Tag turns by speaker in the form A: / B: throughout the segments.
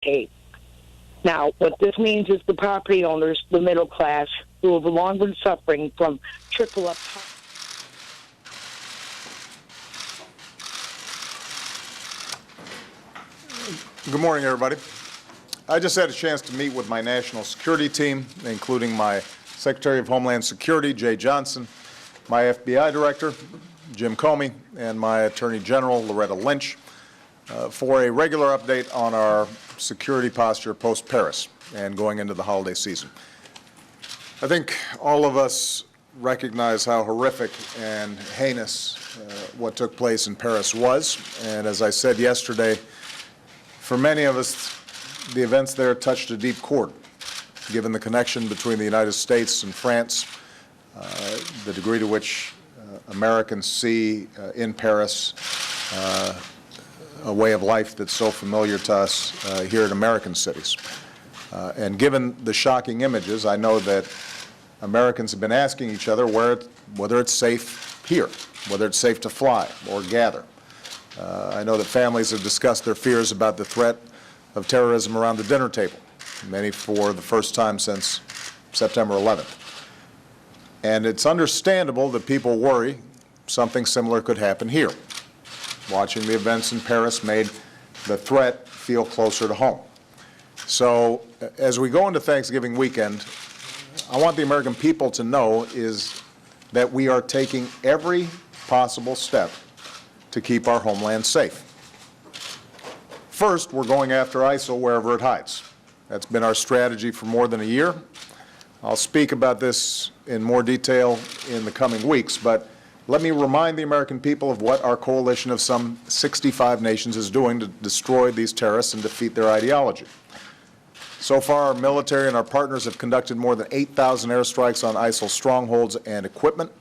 A: pay. Now, what this means is the property owners, the middle class, who have long been suffering from trickle-up.
B: Good morning, everybody. I just had a chance to meet with my national security team, including my Secretary of Homeland Security, Jay Johnson, my FBI Director, Jim Comey, and my Attorney General, Loretta Lynch, for a regular update on our security posture post-Paris and going into the holiday season. I think all of us recognize how horrific and heinous what took place in Paris was, and as I said yesterday, for many of us, the events there touched a deep chord, given the connection between the United States and France, the degree to which Americans see in Paris a way of life that's so familiar to us here in American cities. And given the shocking images, I know that Americans have been asking each other whether it's safe here, whether it's safe to fly or gather. I know that families have discussed their fears about the threat of terrorism around the dinner table, many for the first time since September 11th. And it's understandable that people worry something similar could happen here. Watching the events in Paris made the threat feel closer to home. So as we go into Thanksgiving weekend, I want the American people to know is that we are taking every possible step to keep our homeland safe. First, we're going after ISIL wherever it hides. That's been our strategy for more than a year. I'll speak about this in more detail in the coming weeks, but let me remind the American people of what our coalition of some 65 nations is doing to destroy these terrorists and defeat their ideology. So far, our military and our partners have conducted more than 8,000 airstrikes on ISIL strongholds and equipment.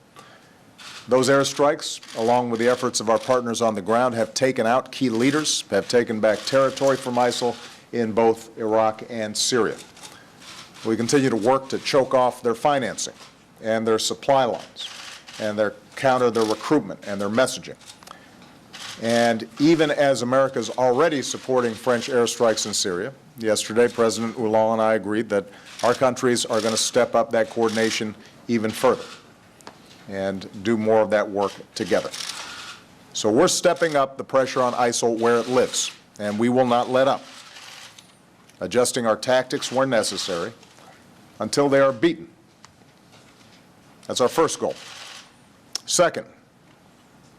B: Those airstrikes, along with the efforts of our partners on the ground, have taken out key leaders, have taken back territory from ISIL in both Iraq and Syria. We continue to work to choke off their financing and their supply lines and counter their recruitment and their messaging. And even as America is already supporting French airstrikes in Syria, yesterday President Hollande and I agreed that our countries are going to step up that coordination even further and do more of that work together. So we're stepping up the pressure on ISIL where it lives, and we will not let up, adjusting our tactics where necessary until they are beaten. That's our first goal. Second,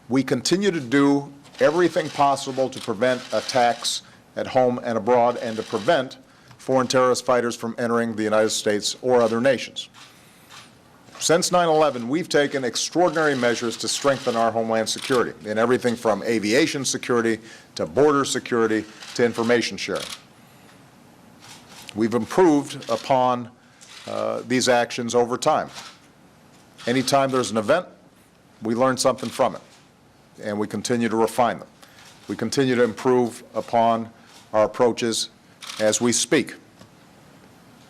B: we continue to do everything possible to prevent attacks at home and abroad and to prevent foreign terrorist fighters from entering the United States or other nations. Since 9/11, we've taken extraordinary measures to strengthen our homeland security in everything from aviation security to border security to information sharing. We've improved upon these actions over time. Anytime there's an event, we learn something from it, and we continue to refine them. We continue to improve upon our approaches as we speak.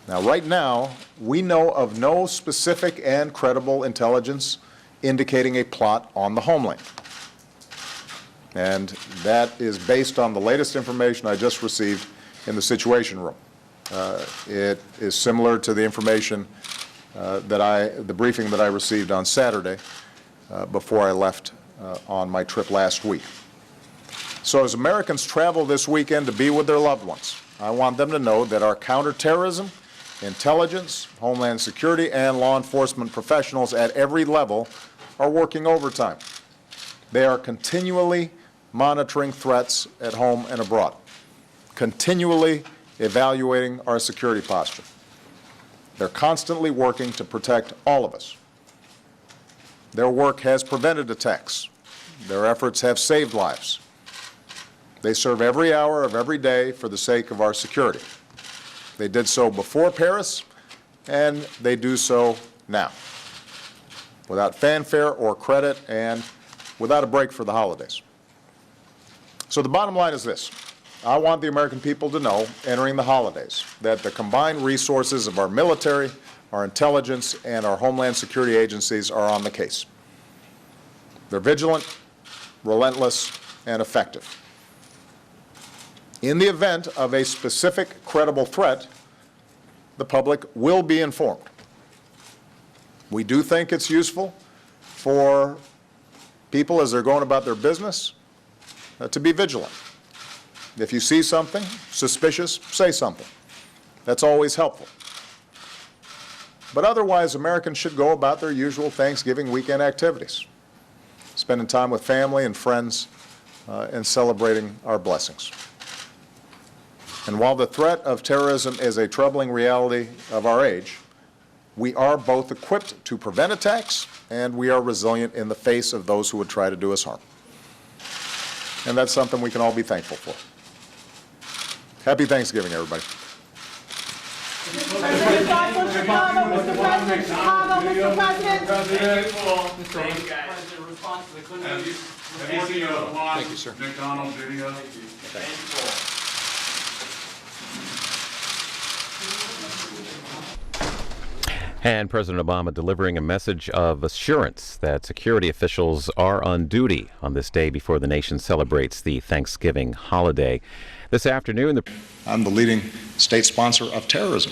B: Now, right now, we know of no specific and credible intelligence indicating a plot on the homeland. And that is based on the latest information I just received in the Situation Room. It is similar to the information the briefing that I received on Saturday before I left on my trip last week. So as Americans travel this weekend to be with their loved ones, I want them to know that our counterterrorism, intelligence, homeland security, and law enforcement professionals at every level are working overtime. They are continually monitoring threats at home and abroad, continually evaluating our security posture. They're constantly working to protect all of us. Their work has prevented attacks. Their efforts have saved lives. They serve every hour of every day for the sake of our security. They did so before Paris, and they do so now, without fanfare or credit and without a break for the holidays. So the bottom line is this. I want the American people to know, entering the holidays, that the combined resources of our military, our intelligence, and our Homeland Security agencies are on the case. They're vigilant, relentless, and effective. In the event of a specific credible threat, the public will be informed. We do think it's useful for people as they're going about their business to be vigilant. If you see something suspicious, say something. That's always helpful. But otherwise, Americans should go about their usual Thanksgiving weekend activities, spending time with family and friends and celebrating our blessings. And while the threat of terrorism is a troubling reality of our age, we are both equipped to prevent attacks and we are resilient in the face of those who would try to do us harm. And that's something we can all be thankful for. Happy Thanksgiving, everybody.
C: Mr. President, Mr. President.
D: Thank you, guys. Response to the Clinton.
E: Have you seen the
B: Thank you, sir.
E: McDonald video?
D: Thank you.
F: And President Obama delivering a message of assurance that security officials are on duty on this day before the nation celebrates the Thanksgiving holiday. This afternoon,
B: I'm the leading state sponsor of terrorism.